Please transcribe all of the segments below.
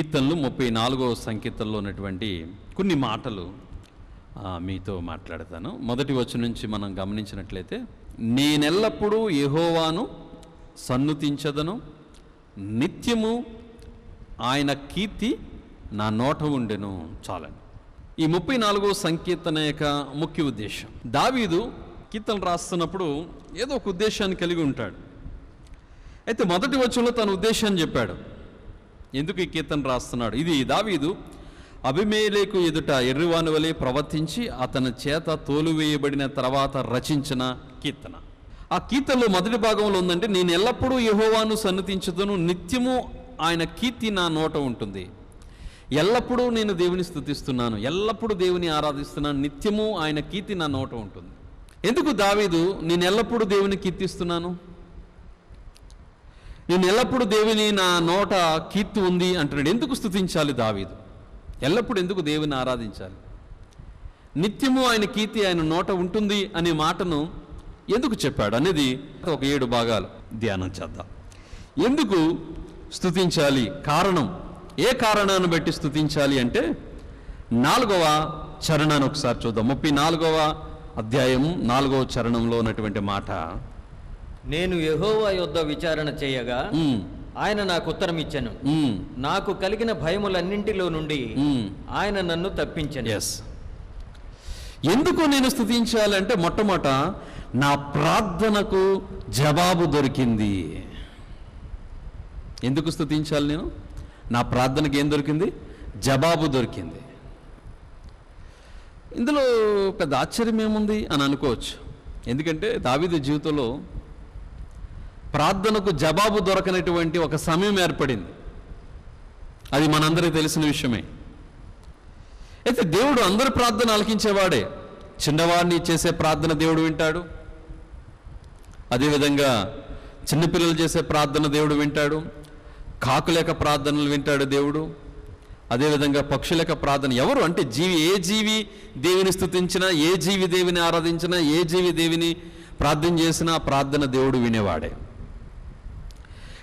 కీర్తనలు 34వ సంకీర్తనలో ఉన్నటువంటి కొన్ని మాటలు మీతో మాట్లాడతాను. మొదటి వచనం నుంచి మనం గమనించినట్లయితే, నేనెల్లప్పుడూ యెహోవాను సన్నుతించదను, నిత్యము ఆయన కీర్తి నా నోట ఉండెను. చాలండి. ఈ 34వ సంకీర్తన యొక్క ముఖ్య ఉద్దేశం, దావీదు కీర్తనలు రాస్తున్నప్పుడు ఏదో ఒక ఉద్దేశాన్ని కలిగి ఉంటాడు. అయితే మొదటి వచనంలో తన ఉద్దేశాన్ని చెప్పాడు, ఎందుకు ఈ కీర్తన రాస్తున్నాడు. ఇది దావీదు అబీమెలెకు ఎదుట ఎర్రివాని వలె ప్రవర్తించి అతని చేత తోలువేయబడిన తర్వాత రచించిన కీర్తన. ఆ కీర్తనలో మొదటి భాగంలో ఉందంటే, నేను ఎల్లప్పుడూ యెహోవాను సన్నుతించుదును, నిత్యము ఆయన కీర్తి నా నోట ఉంటుంది. ఎల్లప్పుడూ నేను దేవుని స్తుతిస్తున్నాను, ఎల్లప్పుడూ దేవుని ఆరాధిస్తున్నాను, నిత్యము ఆయన కీర్తి నా నోట ఉంటుంది. ఎందుకు దావీదు నేను ఎల్లప్పుడూ దేవుని కీర్తిస్తున్నాను, నేను ఎల్లప్పుడూ దేవుని నా నోట కీర్తి ఉంది అంటున్నాడు? ఎందుకు స్తుతించాలి దావీదు? ఎల్లప్పుడూ ఎందుకు దేవుని ఆరాధించాలి? నిత్యము ఆయన కీర్తి ఆయన నోట ఉంటుంది అనే మాటను ఎందుకు చెప్పాడు అనేది ఒక 7 భాగాలు ధ్యానం చేద్దాం. ఎందుకు స్తుతించాలి, కారణం, ఏ కారణాన్ని బట్టి స్తుతించాలి అంటే 4వ చరణాన్ని ఒకసారి చూద్దాం. 34వ అధ్యాయం 4వ చరణంలో ఉన్నటువంటి మాట, నేను యెహోవా యొద్ద విచారణ చేయగా ఆయన నాకు ఉత్తరం ఇచ్చెను, నాకు కలిగిన భయములన్నింటిలో నుండి ఆయన నన్ను తప్పించెను. ఎందుకు నేను స్తుతించాలంటే, మొట్టమొదట నా ప్రార్థనకు జవాబు దొరికింది. ఎందుకు స్తుతించాలి నేను? నా ప్రార్థనకు ఏం దొరికింది? జవాబు దొరికింది. ఇందులో పెద్ద ఆశ్చర్యం ఏముంది అని అనుకోవచ్చు. ఎందుకంటే దావీదు జీవితంలో ప్రార్థనకు జవాబు దొరకనటువంటి ఒక సమయం ఏర్పడింది. అది మనందరికీ తెలిసిన విషయమే. అయితే దేవుడు అందరి ప్రార్థన ఆలకించేవాడే. చిన్నవాడిని చేసే ప్రార్థన దేవుడు వింటాడు, అదేవిధంగా చిన్నపిల్లలు చేసే ప్రార్థన దేవుడు వింటాడు, కాకుల యొక్క ప్రార్థనలు వింటాడు దేవుడు, అదేవిధంగా పక్షుల యొక్క ప్రార్థన. ఎవరు అంటే ఏ జీవి దేవుని స్తుతించినా, ఏ జీవి దేవుని ఆరాధించినా, ఏ జీవి దేవుని ప్రార్థన చేసినా ప్రార్థన దేవుడు వినేవాడే.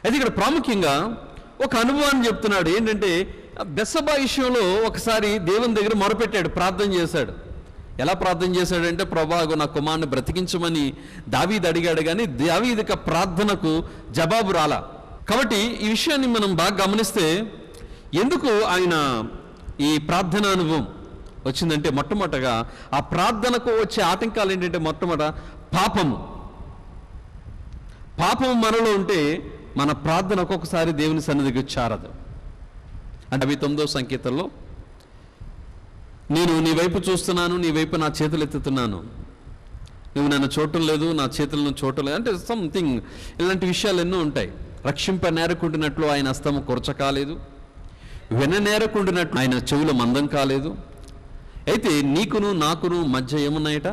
అయితే ఇక్కడ ప్రాముఖ్యంగా ఒక అనుభవాన్ని చెప్తున్నాడు. ఏంటంటే, బెత్షెబా విషయంలో ఒకసారి దేవుని దగ్గర మొరపెట్టాడు, ప్రార్థన చేశాడు. ఎలా ప్రార్థన చేశాడంటే, ప్రభా నా కుమారుని బ్రతికించమని దావీదు అడిగాడు, కానీ దావీదు ప్రార్థనకు జవాబు రాలా. కాబట్టి ఈ విషయాన్ని మనం బాగా గమనిస్తే, ఎందుకు ఆయన ఈ ప్రార్థన అనుభవం వచ్చిందంటే, మొట్టమొదటగా ఆ ప్రార్థనకు వచ్చే ఆటంకాలు ఏంటంటే, మొట్టమొదట పాపము మనలో ఉంటే మన ప్రార్థన ఒక్కొక్కసారి దేవుని సన్నిధికి చేరదు. అంటే 9వ సంకీర్తనలో, నేను నీ వైపు చూస్తున్నాను, నీ వైపు నా చేతులు ఎత్తుతున్నాను, నువ్వు నన్ను చూడటం లేదు, నా చేతులను చూడటం లేదు, అంటే సంథింగ్ ఇలాంటి విషయాలు ఎన్నో ఉంటాయి. రక్షింప నేరకుండినట్లు ఆయన హస్తము కొరచ కాలేదు, వెన నేరకుండినట్లు ఆయన చెవులు మందం కాలేదు. అయితే నీకును నాకును మధ్య ఏమున్నాయట?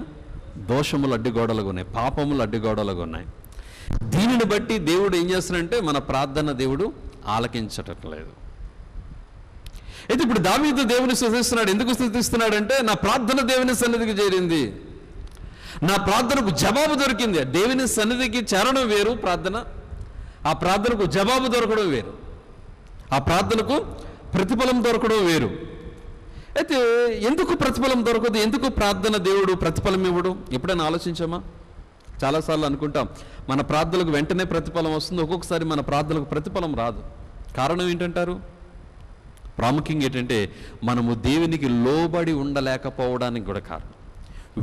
దోషములు అడ్డుగోడలుగా ఉన్నాయి, పాపములు అడ్డుగోడలుగా ఉన్నాయి. దీనిని బట్టి దేవుడు ఏం చేస్తున్నాడంటే, మన ప్రార్థన దేవుడు ఆలకించట్లేదు. అయితే ఇప్పుడు దావీదు దేవుని స్తుతిస్తున్నాడు. ఎందుకు స్తుతిస్తున్నాడంటే, నా ప్రార్థన దేవుని సన్నిధికి చేరింది, నా ప్రార్థనకు జవాబు దొరికింది. దేవుని సన్నిధికి చేరడం వేరు ప్రార్థన, ఆ ప్రార్థనకు జవాబు దొరకడం వేరు, ఆ ప్రార్థనకు ప్రతిఫలం దొరకడం వేరు. అయితే ఎందుకు ప్రతిఫలం దొరకదు? ఎందుకు ప్రార్థన దేవుడు ప్రతిఫలం ఇవ్వడు? ఎప్పుడైనా ఆలోచించామా? చాలాసార్లు అనుకుంటాం మన ప్రార్థనలకు వెంటనే ప్రతిఫలం వస్తుంది, ఒక్కొక్కసారి మన ప్రార్థనలకు ప్రతిఫలం రాదు. కారణం ఏంటంటారు? ప్రాముఖ్యంగా ఏంటంటే, మనము దేవునికి లోబడి ఉండలేకపోవడానికి కూడా కారణం,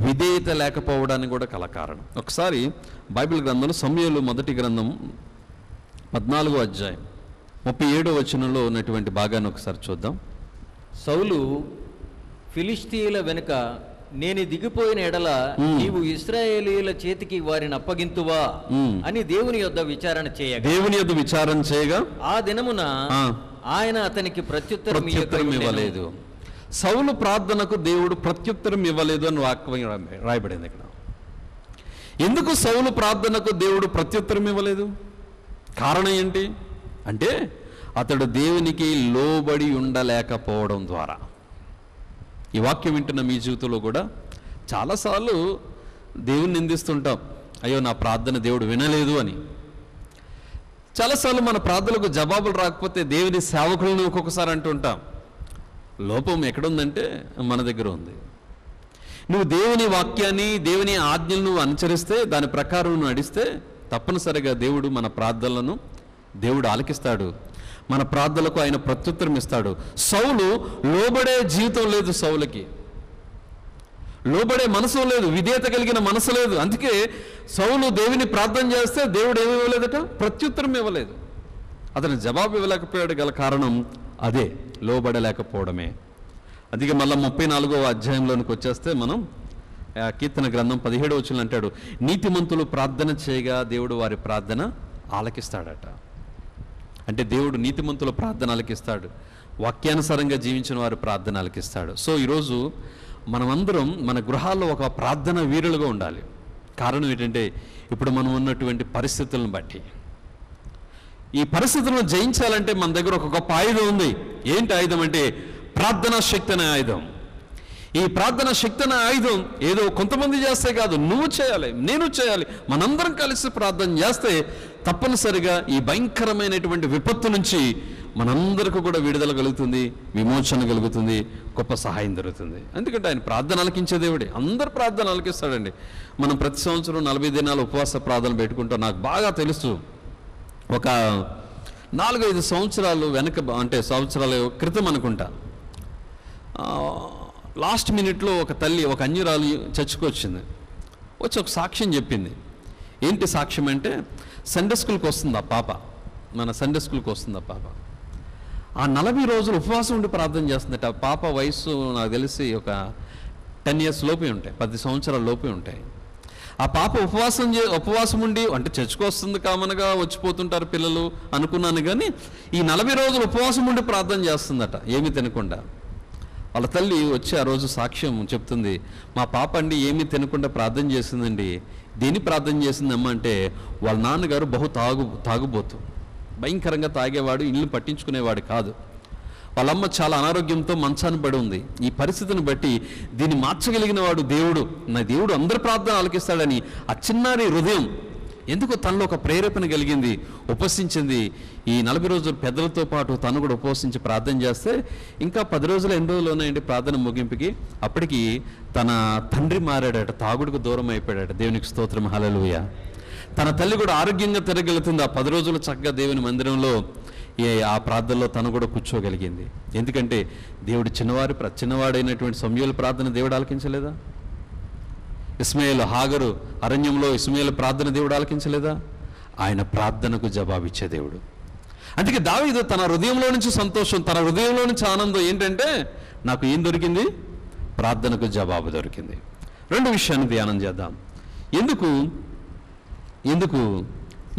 విధేయత లేకపోవడానికి కూడా కారణం. ఒకసారి బైబిల్ గ్రంథంలో సమూయేలు మొదటి గ్రంథం 14వ అధ్యాయం 37వ వచనంలో ఉన్నటువంటి భాగాన్ని ఒకసారి చూద్దాం. సౌలు ఫిలిష్తీయుల వెనుక నేను దిగిపోయిన ఎడల నీవు ఇశ్రాయేలీయుల చేతికి వారిని అప్పగింతువా అని దేవుని యొద్ద విచారణ చేయగా ఆ దినమున ఆయన అతనికి ప్రత్యుత్తరం ఇవ్వలేదు. సౌలు ప్రార్థనకు దేవుడు ప్రత్యుత్తరం ఇవ్వలేదు అని వాక్యం రాయబడింది ఇక్కడ. ఎందుకు సౌలు ప్రార్థనకు దేవుడు ప్రత్యుత్తరం ఇవ్వలేదు? కారణం ఏంటి అంటే, అతడు దేవునికి లోబడి ఉండలేకపోవడం ద్వారా. ఈ వాక్యం వింటున్న మీ జీవితంలో కూడా చాలాసార్లు దేవుని నిందిస్తుంటాం, అయ్యో నా ప్రార్థన దేవుడు వినలేదు అని. చాలాసార్లు మన ప్రార్థనలకు జవాబులు రాకపోతే దేవుని సేవకులను ఒక్కొక్కసారి అంటుంటాం. లోపం ఎక్కడుందంటే మన దగ్గర ఉంది. నువ్వు దేవుని వాక్యాన్ని, దేవుని ఆజ్ఞలను నువ్వు అనుసరిస్తే, దాని ప్రకారం నువ్వు నడిస్తే తప్పనిసరిగా దేవుడు మన ప్రార్థనలను దేవుడు ఆలకిస్తాడు. మన ప్రార్థనలకు ఆయన ప్రత్యుత్తరం ఇస్తాడు. సౌలు లోబడే జీవితం లేదు, సౌలుకి లోబడే మనసు లేదు, విధేయత కలిగిన మనసు లేదు. అందుకే సౌలు దేవుని ప్రార్థన చేస్తే దేవుడు ఏమి ఇవ్వలేదట, ప్రత్యుత్తరం ఇవ్వలేదు. అతను జవాబు ఇవ్వలేకపోయాడు గల కారణం అదే, లోబడలేకపోవడమే. అందుకే మళ్ళీ 34వ అధ్యాయంలోనికి వచ్చేస్తే మనం కీర్తన గ్రంథం 17వ వచనం అంటాడు, నీతిమంతులు ప్రార్థన చేయగా దేవుడు వారి ప్రార్థన ఆలకిస్తాడట. అంటే దేవుడు నీతిమంతుల ప్రార్థన ఆలకిస్తాడు, వాక్యానుసారంగా జీవించిన వారి ప్రార్థన ఆలకిస్తాడు. సో ఈరోజు మనమందరం మన గృహాల్లో ఒక ప్రార్థన వీరులుగా ఉండాలి. కారణం ఏంటంటే ఇప్పుడు మనం ఉన్నటువంటి పరిస్థితులను బట్టి, ఈ పరిస్థితులను జయించాలంటే మన దగ్గర ఒక గొప్ప ఆయుధం ఉంది. ఏంటి ఆయుధం అంటే ప్రార్థనా శక్తి అనే ఆయుధం. ఈ ప్రార్థనా శక్తి అనే ఆయుధం ఏదో కొంతమంది చేస్తే కాదు, నువ్వు చేయాలి, నేను చేయాలి. మనందరం కలిసి ప్రార్థన చేస్తే తప్పనిసరిగా ఈ భయంకరమైనటువంటి విపత్తు నుంచి మనందరికీ కూడా విడుదల కలుగుతుంది, విమోచన కలుగుతుంది, గొప్ప సహాయం జరుగుతుంది. ఎందుకంటే ఆయన ప్రార్థన ఆలకించే దేవుడే, అందరు ప్రార్థన ఆలకిస్తాడండి. మనం ప్రతి సంవత్సరం 40 దినాలు ఉపవాస ప్రార్థన పెట్టుకుంటాం. నాకు బాగా తెలుసు, ఒక 4-5 సంవత్సరాలు వెనక, అంటే సంవత్సరాల క్రితం అనుకుంటా, లాస్ట్ మినిట్లో ఒక తల్లి, ఒక అన్యురాలు చర్చికి వచ్చింది. వచ్చి ఒక సాక్ష్యం చెప్పింది. ఏంటి సాక్ష్యం అంటే, సండే స్కూల్కి వస్తుంది ఆ పాప, మన సండే స్కూల్కి వస్తుంది ఆ పాప. ఆ 40 రోజులు ఉపవాసం ఉండి ప్రార్థన చేస్తుందట. ఆ పాప వయసు నాకు తెలిసి ఒక 10 years లోపే ఉంటాయి, 10 సంవత్సరాల లోపే ఉంటాయి. ఆ పాప ఉపవాసం ఉండి, అంటే చర్చకు వస్తుంది, కామన్గా వచ్చిపోతుంటారు పిల్లలు అనుకున్నాను, కానీ ఈ 40 రోజులు ఉపవాసం ఉండి ప్రార్థన చేస్తుందట, ఏమీ తినకుండా. వాళ్ళ తల్లి వచ్చి ఆ రోజు సాక్ష్యం చెప్తుంది, మా పాప అండి ఏమీ తినకుండా ప్రార్థన చేసిందండి. దేని ప్రార్థన చేసిందమ్మా అంటే, వాళ్ళ నాన్నగారు తాగుబోతు, భయంకరంగా తాగేవాడు, ఇల్లు పట్టించుకునేవాడు కాదు. వాళ్ళమ్మ చాలా అనారోగ్యంతో మంచాన్ని పడి ఉంది. ఈ పరిస్థితిని బట్టి దీన్ని మార్చగలిగిన వాడు దేవుడు, నా దేవుడు అందరి ప్రార్థన ఆలకిస్తాడని ఆ చిన్నారి హృదయం ఎందుకో తనలో ఒక ప్రేరేపణ కలిగింది, ఉపవసించింది. ఈ 40 రోజులు పెద్దలతో పాటు తను కూడా ఉపవసించి ప్రార్థన చేస్తే ఇంకా 10 రోజులు, 8 రోజులు ఉన్నాయండి ప్రార్థన ముగింపుకి. అప్పటికి తన తండ్రి మారాడట, తాగుడుకు దూరం అయిపోయాడట. దేవునికి స్తోత్రం, హల్లెలూయా. తన తల్లి కూడా ఆరోగ్యంగా తిరగలుగుతుంది. ఆ 10 రోజులు చక్కగా దేవుని మందిరంలో ఆ ప్రార్థనలో తను కూడా కూర్చోగలిగింది. ఎందుకంటే దేవుడు చిన్నవాడైనటువంటి సమూయేలు ప్రార్థన దేవుడు ఆలకించలేదా? ఇస్మాయేలు, హాగరు అరణ్యంలో ఇస్మాయేలు ప్రార్థన దేవుడు ఆలకించలేదా? ఆయన ప్రార్థనకు జవాబిచ్చే దేవుడు. అందుకే దావీదు తన హృదయంలో నుంచి సంతోషం, తన హృదయంలో నుంచి ఆనందం ఏంటంటే, నాకు ఏం దొరికింది? ప్రార్థనకు జవాబు దొరికింది. 2 విషయాన్ని ధ్యానం చేద్దాం. ఎందుకు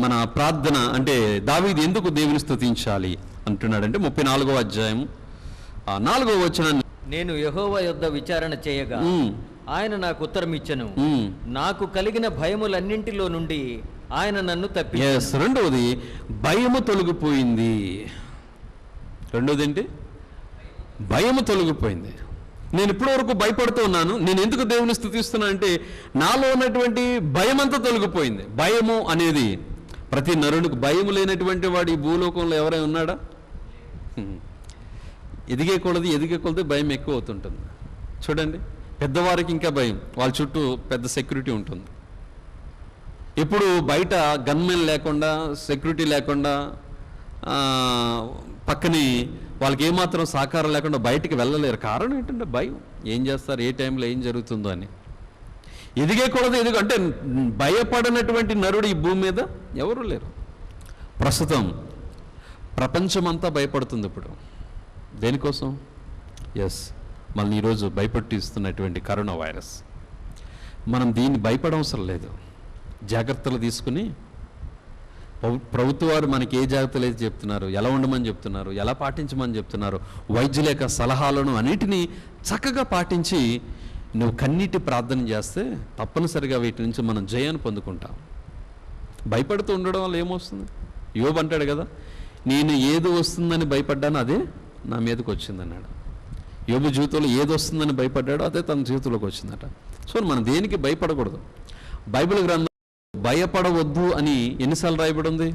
మన ప్రార్థన అంటే దావీదు ఎందుకు దేవుని స్తుతించాలి అంటున్నాడంటే 34వ అధ్యాయం 4వ వచనాన్ని, నేను యెహోవా యొద్ద విచారణ చేయగా ఆయన నాకు ఉత్తరం ఇచ్చెను, నాకు కలిగిన భయములన్నింటిలో నుండి ఆయన నన్ను తప్పించెను. రెండవది భయము తొలగిపోయింది. రెండోది ఏంటి? భయము తొలగిపోయింది. నేను ఇప్పటి వరకు భయపడుతూ ఉన్నాను, నేను ఎందుకు దేవుని స్తుతిస్తున్నా అంటే నాలో ఉన్నటువంటి భయం అంతా తొలగిపోయింది. భయము అనేది ప్రతి నరునికి, భయము లేనటువంటి వాడు ఈ భూలోకంలో ఎవరైనా ఉన్నాడా? ఎదిగే కొలది భయం ఎక్కువ అవుతుంటుంది. చూడండి, పెద్దవారికి ఇంకా భయం, వాళ్ళ చుట్టూ పెద్ద సెక్యూరిటీ ఉంటుంది. ఇప్పుడు బయట గన్మెన్ లేకుండా, సెక్యూరిటీ లేకుండా, పక్కని వాళ్ళకి ఏమాత్రం సహకారం లేకుండా బయటికి వెళ్ళలేరు. కారణం ఏంటంటే భయం. ఏం చేస్తారు, ఏ టైంలో ఏం జరుగుతుందో అని. ఎదిగేకూడదు అంటే భయపడినటువంటి నరుడు ఈ భూమి మీద ఎవరు లేరు. ప్రస్తుతం ప్రపంచమంతా భయపడుతుంది. ఇప్పుడు దేనికోసం? మళ్ళీ ఈరోజు భయపెట్టిస్తున్నటువంటి కరోనా వైరస్. మనం దీన్ని భయపడవసరం లేదు. జాగ్రత్తలు తీసుకుని ప్రభుత్వ వారు మనకి ఏ జాగ్రత్తలు అయితే చెప్తున్నారు, ఎలా ఉండమని చెప్తున్నారు, ఎలా పాటించమని చెప్తున్నారు, వైద్యుల యొక్క సలహాలను అన్నిటినీ చక్కగా పాటించి నువ్వు కన్నీటి ప్రార్థన చేస్తే తప్పనిసరిగా వీటి నుంచి మనం జయాన్ని పొందుకుంటాం. భయపడుతూ ఉండడం వల్ల ఏమొస్తుంది? యోబు అంటాడు కదా, నేను ఏది వస్తుందని భయపడ్డాను అదే నా మీదకి వచ్చిందన్నాడు. యోబు జీవితంలో ఏది వస్తుందని భయపడ్డాడో అదే తన జీవితంలోకి వచ్చిందట. సో మనం దేనికి భయపడకూడదు. బైబిల్ గ్రంథం భయపడవద్దు అని ఎన్నిసార్లు రాయబడి ఉంది?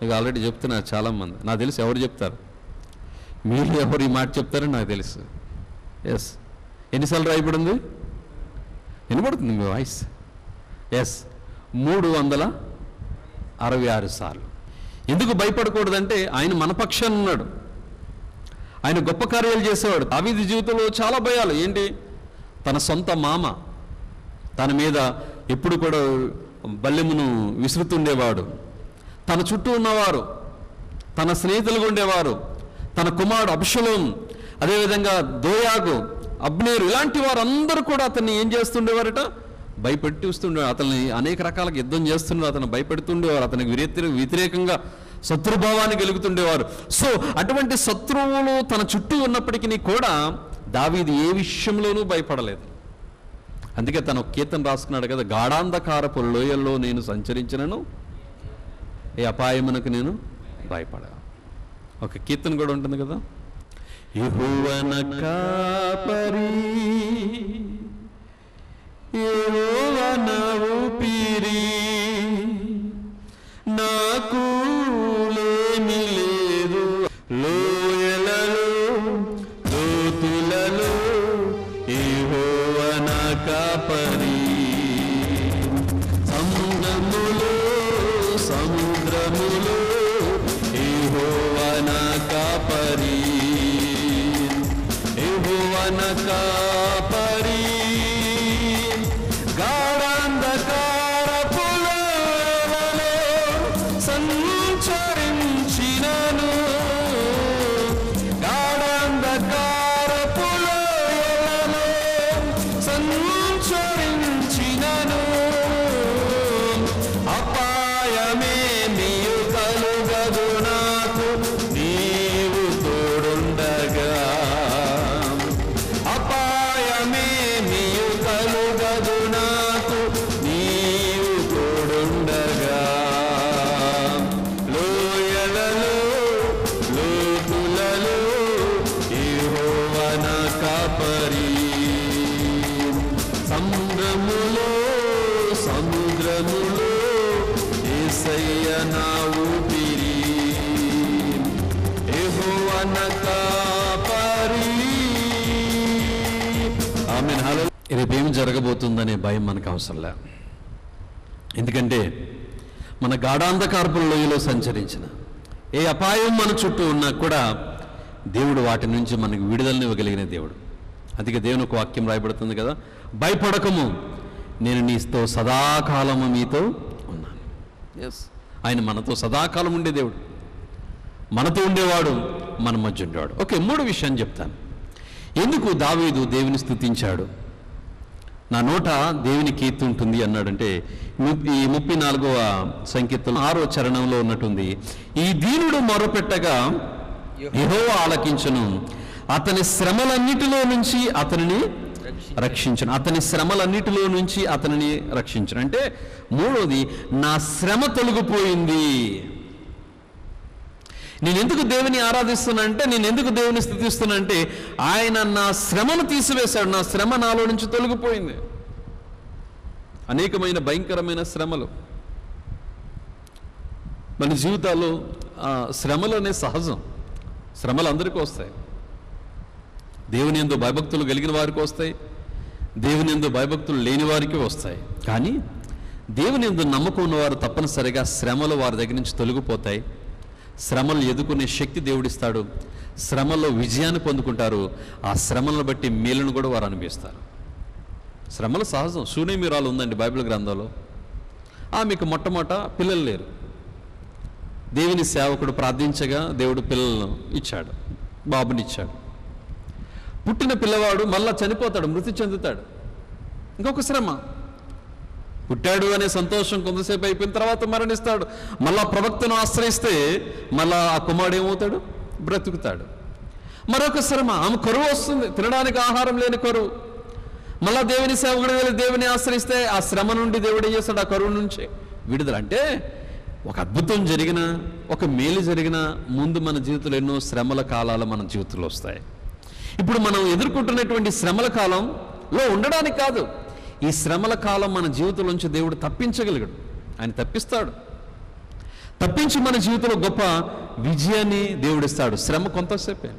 ఇక ఆల్రెడీ చెప్తున్నారు చాలామంది, నాకు తెలుసు ఎవరు చెప్తారు, మీరు ఎవరు ఈ మాట చెప్తారని నాకు తెలుసు. ఎస్, ఎన్నిసార్లు రాయబడింది? వినబడుతుంది మీ వాయిస్? ఎస్, 366 సార్లు. ఎందుకు భయపడకూడదంటే ఆయన మన పక్షాన ఉన్నాడు, ఆయన గొప్ప కార్యాలు చేసేవాడు. దావీదు జీవితంలో చాలా భయాలు. ఏంటి? తన సొంత మామ తన మీద ఎప్పుడు కూడా బల్లెమును విసురుతుండేవాడు, తన చుట్టూ ఉన్నవారు, తన స్నేహితులుగా ఉండేవారు, తన కుమారుడు అబ్షలోం, అదేవిధంగా దోయాగు, అబ్నేరు, ఇలాంటి వారందరూ కూడా అతన్ని ఏం చేస్తుండేవారట? భయపెట్టిస్తుండేవారు. అతన్ని అనేక రకాలుగా యుద్ధం చేస్తుండేవారు, అతను భయపెడుతుండేవారు, అతనికి వ్యతిరేకంగా శత్రుభావాన్ని కలుగుతుండేవారు. సో అటువంటి శత్రువులు తన చుట్టూ ఉన్నప్పటికీ కూడా దావీదు ఏ విషయంలోనూ భయపడలేదు. అందుకే తను ఒక కీర్తన రాసుకున్నాడు కదా, గాఢాంధకారపు లోయల్లో నేను సంచరించినను ఏ అపాయమునకు నేను భయపడా. ఒక కీర్తన కూడా ఉంటుంది కదా, యెహోవా నా కాపరి, యెహోవా నా ఊపిరి, నాకు లేమి లేదు, లోయలలో లోతులలో యెహోవా నా కాపరి, సముద్రములో యెహోవా నా కాపరి, యెహోవా నా కాపరి, గాఢాంధకారపు లోయలలో సంచరించినను, గాఢాంధకారపు లోయలలో సంచరించినను, అపాయమేమియు కలుగదు నాకు నీవు తోడుండగా, అపాయమేమియు కలుగదు నాకు నీవు తోడుండగా, లోయలలో లోతులలో యెహోవా నా కాపరి, సముద్రములో యేసయ్య నా ఊపిరి, యెహోవా నా కాపరి. ఆమేన్, హల్లెలూయా. రేపేం జరగబోతుందనే భయం మనకు అవసరంలే. ఎందుకంటే మన గాఢాంధకారపు లోయలో సంచరించిన ఏ అపాయం మన చుట్టూ ఉన్నా కూడా దేవుడు వాటి నుంచి మనకు విడుదలని ఇవ్వగలిగిన దేవుడు. అందుకే దేవుని ఒక వాక్యం రాయబడుతుంది కదా, భయపడకము, నేను నీతో సదాకాలము మీతో ఉన్నాను. ఎస్, ఆయన మనతో సదాకాలం ఉండే దేవుడు, మనతో ఉండేవాడు, మన మధ్య ఉండేవాడు. ఓకే, 3 విషయాన్ని చెప్తాను. ఎందుకు దావీదు దేవుని స్తుతించాడు? నా నోట దేవుని కీర్తి ఉంటుంది అన్నాడంటే ఈ 34వ సంకీర్తన 6వ చరణంలో ఉన్నట్టుంది. ఈ దీనుడు మొరపెట్టగా యెహోవా ఆలకించును, అతని శ్రమలన్నిటిలో నుంచి అతనిని రక్షించను, అతని శ్రమలన్నిటిలో నుంచి అతనిని రక్షించను. అంటే 3వది, నా శ్రమ తొలగిపోయింది. నేను ఎందుకు దేవుని ఆరాధిస్తున్నా అంటే, నేను ఎందుకు దేవుని స్తుతిస్తున్నా అంటే, ఆయన నా శ్రమను తీసివేశాడు, నా శ్రమ నాలో నుంచి తొలగిపోయింది. అనేకమైన భయంకరమైన శ్రమలు మన జీవితాల్లో, శ్రమలు అనే సహజం. శ్రమలు అందరికీ వస్తాయి. దేవుని యందు భయభక్తులు కలిగిన వారికి వస్తాయి, దేవుని యందు భయభక్తులు లేని వారికి వస్తాయి. కానీ దేవుని యందు నమ్మకం ఉన్నవారు తప్పనిసరిగా శ్రమలు వారి దగ్గర నుంచి తొలగిపోతాయి. శ్రమలు ఎదుర్కొనే శక్తి దేవుడిస్తాడు, శ్రమలో విజయాన్ని పొందుకుంటారు. ఆ శ్రమలను బట్టి మేలును కూడా వారు అనుభవిస్తారు. శ్రమలు సహజం. శూనేమిరాలు ఉందండి బైబిల్ గ్రంథంలో. ఆమెకు మొట్టమొదట పిల్లలు లేరు. దేవుని సేవకుడు ప్రార్థించగా దేవుడు పిల్లలను ఇచ్చాడు, బాబునిచ్చాడు. పుట్టిన పిల్లవాడు మళ్ళా చనిపోతాడు, మృతి చెందుతాడు. ఇంకొక శ్రమ. పుట్టాడు అనే సంతోషం కొంతసేపు అయిపోయిన తర్వాత మరణిస్తాడు. మళ్ళా ప్రవక్తను ఆశ్రయిస్తే మళ్ళా ఆ కుమారుడు ఏమవుతాడు? బ్రతుకుతాడు. మరొక శ్రమ, ఆమె కరువు వస్తుంది, తినడానికి ఆహారం లేని కరువు. మళ్ళా దేవుని సేవకుడు వెళ్ళి దేవుని ఆశ్రయిస్తే ఆ శ్రమ నుండి దేవుడు ఏం చేస్తాడు? ఆ కరువు నుంచి విడుదల. అంటే ఒక అద్భుతం జరిగిన, ఒక మేలు జరిగిన ముందు మన జీవితంలో ఎన్నో శ్రమల కాలాలు మన జీవితంలో వస్తాయి. ఇప్పుడు మనం ఎదుర్కొంటున్నటువంటి శ్రమల కాలంలో ఉండడానికి కాదు, ఈ శ్రమల కాలం మన జీవితంలోంచి దేవుడు తప్పించగలిగాడు. ఆయన తప్పిస్తాడు. తప్పించి మన జీవితంలో గొప్ప విజయాన్ని దేవుడిస్తాడు. శ్రమ కొంతసేపే.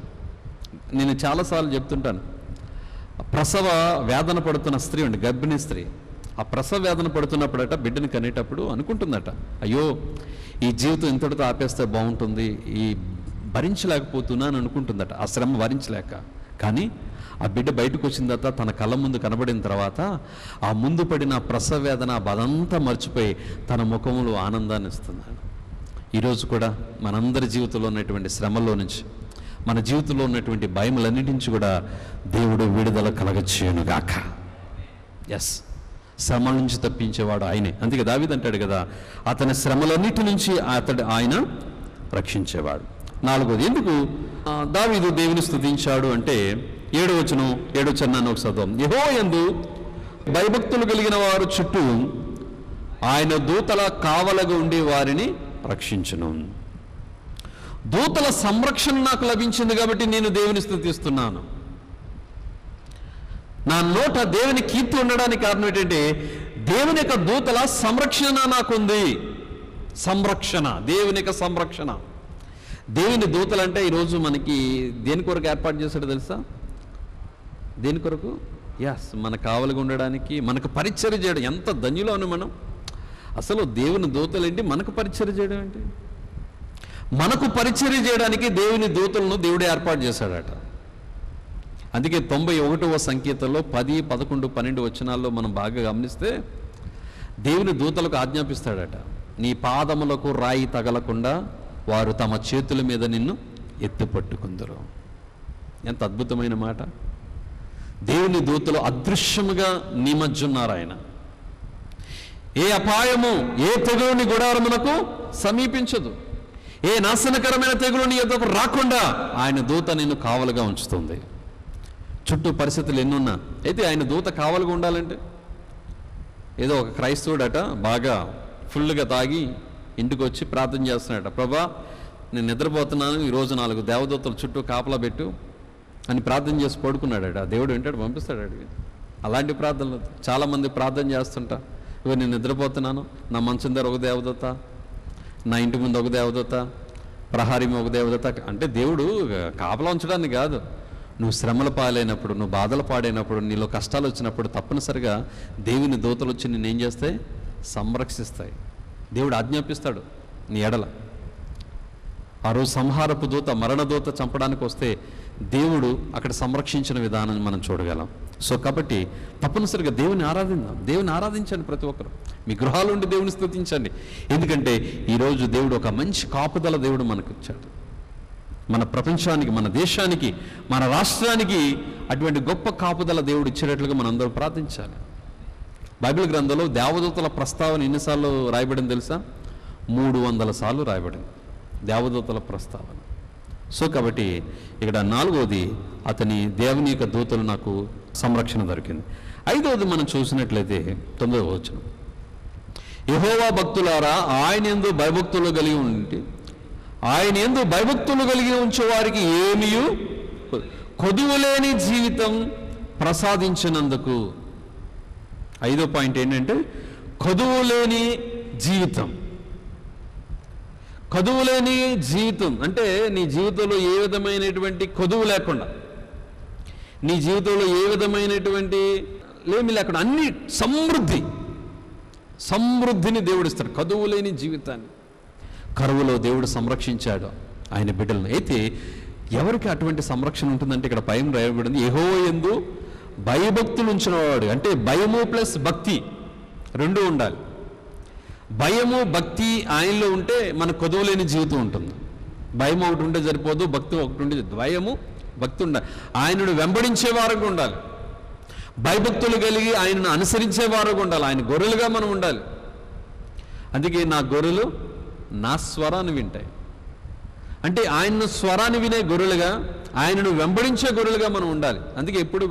నేను చాలాసార్లు చెప్తుంటాను, ప్రసవ వేదన పడుతున్న స్త్రీ ఉండి, గర్భిణీ స్త్రీ, ఆ ప్రసవ వేదన పడుతున్నప్పుడట బిడ్డని కనేటప్పుడు అనుకుంటుందట, అయ్యో ఈ జీవితం ఇంతటితో ఆపేస్తే బాగుంటుంది, ఈ భరించలేకపోతున్నాను అనుకుంటుందట, ఆ శ్రమ భరించలేక. కానీ ఆ బిడ్డ బయటకు వచ్చిన తర్వాత తన కళ్ళ ముందు కనబడిన తర్వాత ఆ ముందు పడిన ప్రసవ వేదన బాధంతా మర్చిపోయి తన ముఖంలో ఆనందాన్ని ఇస్తున్నాడు. ఈరోజు కూడా మనందరి జీవితంలో ఉన్నటువంటి శ్రమల్లో నుంచి, మన జీవితంలో ఉన్నటువంటి భయములన్నిటి నుంచి కూడా దేవుడు విడుదల కలగచేయునుగాక. ఎస్, శ్రమల నుంచి తప్పించేవాడు ఆయనే. అందుకే దావీదు అంటాడు కదా, అతని శ్రమలన్నిటి నుంచి ఆయన రక్షించేవాడు. 4వది, ఎందుకు దావీదు దేవుని స్తుతించాడు అంటే 7వ వచనాన్ని ఒక చదువు. యెహోవా యందు భయభక్తులు కలిగిన వారు చుట్టూ ఆయన దూతల కావలగా ఉండి వారిని రక్షించును. దూతల సంరక్షణ నాకు లభించింది కాబట్టి నేను దేవుని స్తుతిస్తున్నాను. నా నోట దేవుని కీర్తి ఉండడానికి కారణం ఏంటంటే దేవుని యొక్క దూతల సంరక్షణ నాకుంది. సంరక్షణ, దేవుని యొక్క సంరక్షణ. దేవుని దూతలు అంటే ఈరోజు మనకి దేని కొరకు ఏర్పాటు చేశాడో తెలుసా? దేని కొరకు? ఎస్, మన కావలిగా ఉండడానికి, మనకు పరిచర్య చేయడం. ఎంత ధన్యులోను మనం. అసలు దేవుని దూతలు ఏంటి, మనకు పరిచర్య చేయడం ఏంటి? మనకు పరిచర్య చేయడానికి దేవుని దూతలను దేవుడు ఏర్పాటు చేశాడట. అందుకే 91వ సంకీర్తనలో 10, 11, 12 వచనాల్లో మనం బాగా గమనిస్తే దేవుని దూతలకు ఆజ్ఞాపిస్తాడట, నీ పాదములకు రాయి తగలకుండా వారు తమ చేతుల మీద నిన్ను ఎత్తుపట్టుకుందరు. ఎంత అద్భుతమైన మాట. దేవుని దూతలు అదృశ్యముగా నిమజ్జున్నారు. ఆయన ఏ అపాయము, ఏ తెగులుని గుడారమునకు సమీపించదు. ఏ నాశనకరమైన తెగులు నీ యొద్దకు రాకుండా ఆయన దూత నిన్ను కావలుగా ఉంచుతుంది. చుట్టూ పరిస్థితులు ఎన్నున్నా అయితే ఆయన దూత కావలుగా ఉండాలంటే, ఏదో ఒక క్రైస్తవుడట బాగా ఫుల్గా తాగి ఇంటికి వచ్చి ప్రార్థన చేస్తున్నాడట, ప్రభా నేను నిద్రపోతున్నాను, ఈరోజు 4 దేవదూతలు చుట్టూ కాపలా పెట్టు అని ప్రార్థన చేసి పడుకున్నాడట. దేవుడు వింటాడు, పంపిస్తాడు అడిగి. అలాంటి ప్రార్థనలు చాలామంది ప్రార్థన చేస్తుంటా, ఇవి నేను నిద్రపోతున్నాను, నా మంచం దగ్గర ఒక దేవదూత, నా ఇంటి ముందు ఒక దేవదూత, ప్రహారీ ఒక దేవదూత. అంటే దేవుడు కాపలా ఉంచడానికి కాదు, నువ్వు శ్రమల పాలైనప్పుడు, నువ్వు బాధలు పాడైనప్పుడు, నీలో కష్టాలు వచ్చినప్పుడు తప్పనిసరిగా దేవుని దూతలు వచ్చి నిన్నేం చేస్తాయి? సంరక్షిస్తాయి. దేవుడు ఆజ్ఞాపిస్తాడు నీ ఎడల. ఆ రోజు సంహారపు దూత, మరణదూత చంపడానికి వస్తే దేవుడు అక్కడ సంరక్షించిన విధానాన్ని మనం చూడగలం. సో కాబట్టి తప్పనిసరిగా దేవుని ఆరాధిద్దాం. దేవుని ఆరాధించండి. ప్రతి ఒక్కరు మీ గృహాల నుండి దేవుని స్తుతించండి. ఎందుకంటే ఈరోజు దేవుడు ఒక మంచి కాపుదల దేవుడు మనకు ఇచ్చాడు. మన ప్రపంచానికి, మన దేశానికి, మన రాష్ట్రానికి అటువంటి గొప్ప కాపుదల దేవుడు ఇచ్చేటట్లుగా మనందరం ప్రార్థించాలి. బైబిల్ గ్రంథంలో దేవదూతల ప్రస్తావన ఎన్నిసార్లు రాయబడింది తెలుసా? 300 సార్లు రాయబడింది దేవదూతల ప్రస్తావన. సో కాబట్టి ఇక్కడ 4వది, అతని దేవుని యొక్క దూతలు నాకు సంరక్షణ దొరికింది. 5వది మనం చూసినట్లయితే 9వ వచనం, యెహోవా భక్తులారా ఆయన యందు భయభక్తులు కలిగి ఉండి, ఆయన యందు భయభక్తులు కలిగి ఉంచే వారికి ఏమీయు కొదువులేని జీవితం ప్రసాదించినందుకు. 5వ పాయింట్ ఏంటంటే కొదువులేని జీవితం. కొదువులేని జీవితం అంటే నీ జీవితంలో ఏ విధమైనటువంటి కొదువు లేకుండా, నీ జీవితంలో ఏ విధమైనటువంటి లేమి లేకుండా అన్ని సమృద్ధిని దేవుడు ఇస్తాడు. కొదువులేని జీవితాన్ని కరువులో దేవుడు సంరక్షించాడు ఆయన బిడ్డలను. అయితే ఎవరికి అటువంటి సంరక్షణ ఉంటుందంటే ఇక్కడ భయం రాయబడింది, యెహోవా యందు భయభక్తులు ఉంచినవాడు. అంటే భయము ప్లస్ భక్తి రెండు ఉండాలి. భయము భక్తి ఆయనలో ఉంటే మన కొదువులేని జీవితం ఉంటుంది. భయం ఒకటి ఉంటే సరిపోదు, భక్తి ఒకటి ఉంటే, భయము భక్తి ఉండాలి. ఆయనను వెంబడించే వారుగా ఉండాలి, భయభక్తులు కలిగి ఆయనను అనుసరించే వారుగా ఉండాలి. ఆయన గొర్రెలుగా మనం ఉండాలి. అందుకే నా గొర్రెలు నా స్వరాన్ని వింటాయి. అంటే ఆయన స్వరాన్ని వినే గొర్రెలుగా, ఆయనను వెంబడించే గొర్రెలుగా మనం ఉండాలి. అందుకే ఎప్పుడు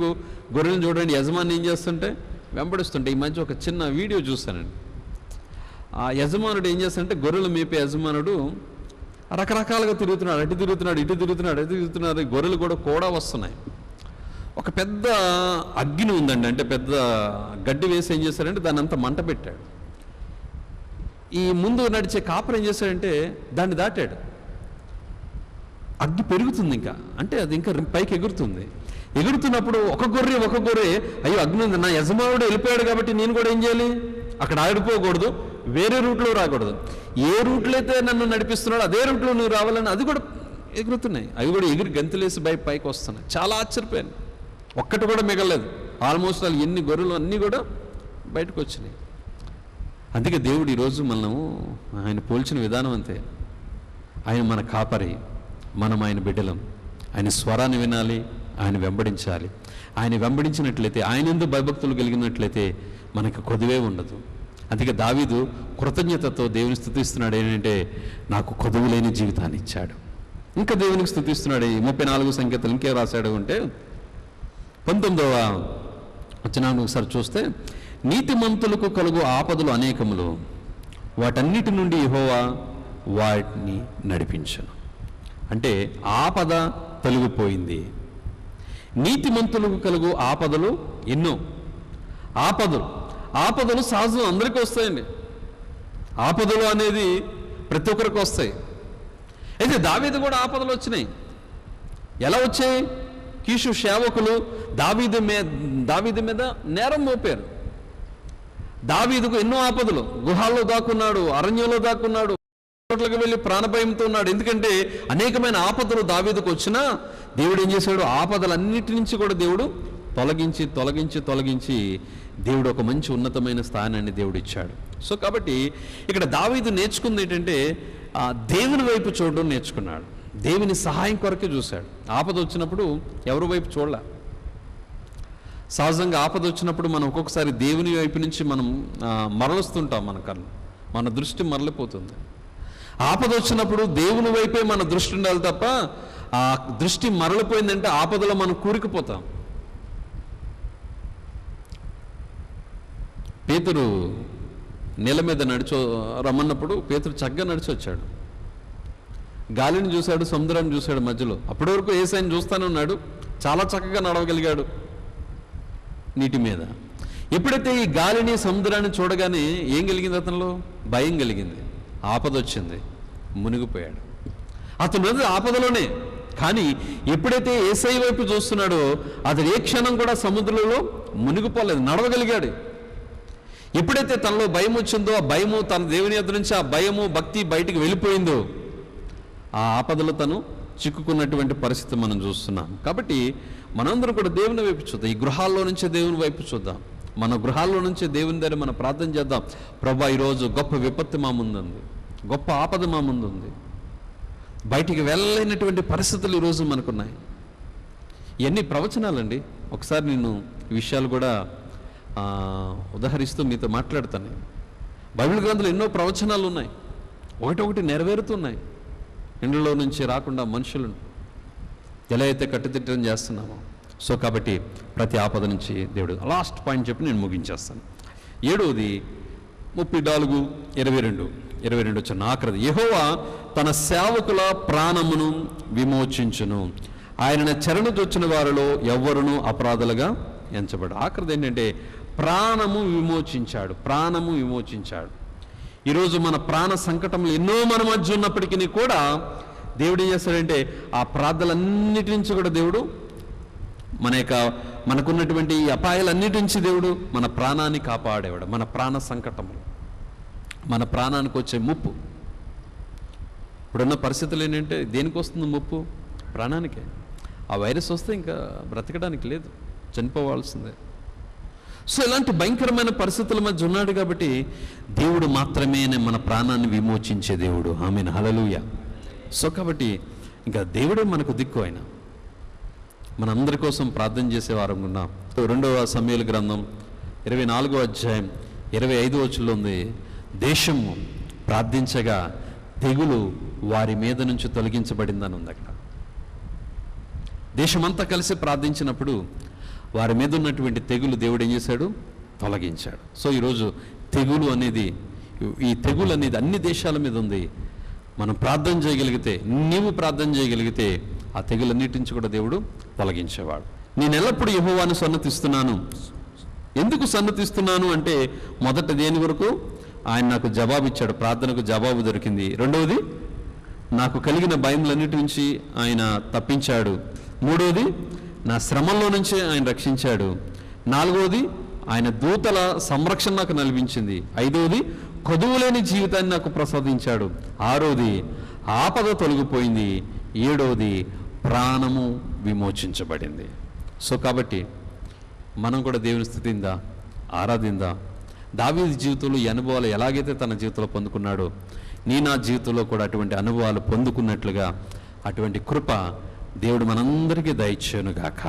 గొర్రెలను చూడండి, యజమాని ఏం చేస్తుంటే వెంబడిస్తుంటే. ఈ మధ్య ఒక చిన్న వీడియో చూస్తానండి. ఆ యజమానుడు ఏం చేస్తాడంటే, గొర్రెలు మేపే యజమానుడు రకరకాలుగా తిరుగుతున్నాడు, అటు తిరుగుతున్నాడు, ఇటు తిరుగుతున్నాడు, అటు తిరుగుతున్నాడు. గొర్రెలు కూడా వస్తున్నాయి. ఒక పెద్ద అగ్ని ఉందండి, అంటే పెద్ద గడ్డి వేసి ఏం చేశారంటే దాన్ని అంతా మంట పెట్టాడు. ఈ ముందు నడిచే కాపరి ఏం చేశాడంటే దాన్ని దాటాడు. అగ్ని పెరుగుతుంది ఇంకా, అంటే అది ఇంకా పైకి ఎగురుతుంది. ఎగురుతున్నప్పుడు ఒక గొర్రె అయ్యో అగ్ని ఉంది, నా యజమానుడు వెళ్ళిపోయాడు కాబట్టి నేను కూడా ఏం చేయాలి, అక్కడ ఆడిపోకూడదు, వేరే రూట్లో రాకూడదు. ఏ రూట్లో అయితే నన్ను నడిపిస్తున్నాడో అదే రూట్లో నువ్వు రావాలని అది కూడా ఎగురుతున్నాయి. అవి కూడా ఎగిరి గంతులేసి పైకి వస్తున్నాయి. చాలా ఆశ్చర్యపోయాను. ఒక్కటి కూడా మిగలలేదు. ఆల్మోస్ట్ వాళ్ళు ఎన్ని గొర్రెలు అన్నీ కూడా బయటకు వచ్చినాయి. అందుకే దేవుడు ఈరోజు మనము ఆయన పోల్చిన విధానం అంతే. ఆయన మన కాపరి, మనం ఆయన బిడ్డలం. ఆయన స్వరాన్ని వినాలి, ఆయన వెంబడించాలి. ఆయన వెంబడించినట్లయితే, ఆయన యందు భయభక్తులు కలిగినట్లయితే మనకు కొదువే ఉండదు. అందుకే దావీదు కృతజ్ఞతతో దేవుని స్తుతిస్తున్నాడు. ఏంటంటే నాకు కొదువు లేని జీవితాన్ని ఇచ్చాడు. ఇంకా దేవునికి స్తుతిస్తున్నాడు. 34 సంకేతాలు ఇంకే రాశాడు అంటే 19వ వచనాన్ని ఒకసారి చూస్తే, నీతిమంతులకు కలుగు ఆపదలు అనేకములు, వాటన్నిటి నుండి యెహోవా వాటిని నడిపించను. అంటే ఆపద తొలగిపోయింది. నీతిమంతులకు కలుగు ఆపదలు ఎన్నో. ఆపదలు సహజం, అందరికీ వస్తాయండి. ఆపదలు అనేది ప్రతి ఒక్కరికి వస్తాయి. అయితే దావీదు కూడా ఆపదలు వచ్చినాయి. ఎలా వచ్చాయి? కీషు సేవకులు దావీదు మీద నేరం మోపారు. దావీదుకు ఎన్నో ఆపదలు. గుహాల్లో దాక్కున్నాడు, అరణ్యంలో దాక్కున్నాడు, చోట్లకి వెళ్ళి ప్రాణభయంతో ఉన్నాడు. ఎందుకంటే అనేకమైన ఆపదలు దావీదుకు వచ్చినా దేవుడు ఏం చేశాడు? ఆపదలన్నిటి నుంచి కూడా దేవుడు తొలగించి దేవుడు ఒక మంచి ఉన్నతమైన స్థానాన్ని దేవుడు ఇచ్చాడు. సో కాబట్టి ఇక్కడ దావీదు నేర్చుకుంది ఏంటంటే దేవుని వైపు చూడడం నేర్చుకున్నాడు. దేవుని సహాయం కొరకే చూశాడు. ఆపద వచ్చినప్పుడు ఎవరి వైపు చూడలే. సహజంగా ఆపద వచ్చినప్పుడు మనం ఒక్కొక్కసారి దేవుని వైపు నుంచి మనం మరలుస్తుంటాం. మన దృష్టి మరలిపోతుంది. ఆపద వచ్చినప్పుడు దేవుని వైపే మన దృష్టి ఉండాలి తప్ప ఆ దృష్టి మరలిపోయిందంటే ఆపదలో మనం కూరుకుపోతాం. పేతురు నీళ్ళ మీద రమ్మన్నప్పుడు పేతురు చక్కగా నడిచి వచ్చాడు. గాలిని చూశాడు, సముద్రాన్ని చూశాడు మధ్యలో. అప్పటి వరకు యేసయ్యను చూస్తానే ఉన్నాడు. చాలా చక్కగా నడవగలిగాడు నీటి మీద. ఎప్పుడైతే ఈ గాలిని సముద్రాన్ని చూడగానే ఏం కలిగింది? అతనిలో భయం కలిగింది. ఆపద వచ్చింది, మునిగిపోయాడు. అతను ఆపదలోనే. కానీ ఎప్పుడైతే యేసయ్య వైపు చూస్తున్నాడో అతను ఏ క్షణం కూడా సముద్రంలో మునిగిపోలేదు, నడవగలిగాడు. ఎప్పుడైతే తనలో భయం వచ్చిందో, ఆ భయము తన దేవుని యొద్ద నుంచి ఆ భయము భక్తి బయటికి వెళ్ళిపోయిందో, ఆ ఆపదలో తను చిక్కుకున్నటువంటి పరిస్థితి మనం చూస్తున్నాం. కాబట్టి మనందరం కూడా దేవుని వైపు చూద్దాం. ఈ గృహాల్లో నుంచే దేవుని వైపు చూద్దాం. మన గృహాల్లో నుంచే దేవుని దగ్గర మనం ప్రార్థన చేద్దాం. ప్రభా, ఈరోజు గొప్ప విపత్తు మా ముందుంది, గొప్ప ఆపద మా ముందుంది, బయటికి వెళ్ళలేనటువంటి పరిస్థితులు ఈరోజు మనకున్నాయి. ఇవన్నీ ప్రవచనాలండి. ఒకసారి నేను ఈ విషయాలు కూడా ఉదహరిస్తూ మీతో మాట్లాడతాను. బైబిల్ గ్రంథంలో ఎన్నో ప్రవచనాలు ఉన్నాయి. ఒకటి నెరవేరుతున్నాయి. ఇండ్లలో నుంచి రాకుండా మనుషులను ఎలా అయితే కట్టుదిట్టం చేస్తున్నామో. సో కాబట్టి ప్రతి ఆపద నుంచి దేవుడు, లాస్ట్ పాయింట్ చెప్పి నేను ముగించేస్తాను. 7వది 34:22 వచ్చిన ఆఖరిది. యెహోవా తన సేవకుల ప్రాణమును విమోచించును, ఆయన చెరనుదొచ్చిన వారిలో ఎవ్వరునూ అపరాధులుగా ఎంచబడు. ఆఖరిది ఏంటంటే ప్రాణము విమోచించాడు. ఈరోజు మన ప్రాణ సంకటములు ఎన్నో మన మధ్య ఉన్నప్పటికీ కూడా దేవుడు ఏం చేస్తాడంటే ఆ ప్రార్థనలన్నిటి నుంచి కూడా దేవుడు మనకున్నటువంటి ఈ అపాయాలన్నిటి నుంచి దేవుడు మన ప్రాణాన్ని కాపాడేవాడు. మన ప్రాణ సంకటములు, మన ప్రాణానికి వచ్చే ముప్పు. ఇప్పుడున్న పరిస్థితులు ఏంటంటే దేనికి వస్తుంది ముప్పు? ప్రాణానికే. ఆ వైరస్ వస్తే ఇంకా బ్రతకడానికి లేదు, చనిపోవాల్సిందే. సో ఇలాంటి భయంకరమైన పరిస్థితుల మధ్య ఉన్నాడు కాబట్టి దేవుడు మాత్రమే మన ప్రాణాన్ని విమోచించే దేవుడు. ఆమేన్, హల్లెలూయా. సో కాబట్టి ఇంకా దేవుడే మనకు దిక్కు. ఆయన మనందరి కోసం ప్రార్థన చేసేవారం ఉన్నాం. 2వ సమూయేలు గ్రంథం 24వ అధ్యాయం 25వ వచనంలో ఉంది, దేశము ప్రార్థించగా తెగులు వారి మీద నుంచి తొలగించబడిందని ఉంది. అక్కడ దేశమంతా కలిసి ప్రార్థించినప్పుడు వారి మీద ఉన్నటువంటి తెగులు దేవుడు ఏం చేశాడు? తొలగించాడు. సో ఈరోజు తెగులు అనేది అన్ని దేశాల మీద ఉంది. మనం ప్రార్థన చేయగలిగితే, నీవు ప్రార్థన చేయగలిగితే ఆ తెగులన్నిటి నుంచి కూడా దేవుడు తొలగించేవాడు. నేను ఎల్లప్పుడూ యెహోవాను సన్నతిస్తున్నాను. ఎందుకు సన్నతిస్తున్నాను అంటే మొదట దేని వరకు? ఆయన నాకు జవాబు ఇచ్చాడు, ప్రార్థనకు జవాబు దొరికింది. రెండవది, నాకు కలిగిన భయములన్నిటి నుంచి ఆయన తప్పించాడు. మూడవది, నా శ్రమల్లో నుంచే ఆయన రక్షించాడు. నాలుగవది, ఆయన దూతల సంరక్షణ నాకు నల్పించింది. ఐదవది, కొదువులేని జీవితాన్ని నాకు ప్రసాదించాడు. ఆరోది, ఆపద తొలగిపోయింది. ఏడవది, ప్రాణము విమోచించబడింది. సో కాబట్టి మనం కూడా దేవుని స్తుతిందా, ఆరాధిందా. దావీదు జీవితంలో ఈ అనుభవాలు ఎలాగైతే తన జీవితంలో పొందుకున్నాడో, నా జీవితంలో కూడా అటువంటి అనుభవాలు పొందుకున్నట్లుగా అటువంటి కృప దేవుడు మనందరికీ దయచేయునుగాక.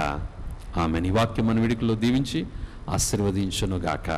ఆమె ఈ వాక్యం మన విడికిలో దీవించి ఆశీర్వదించునుగాక.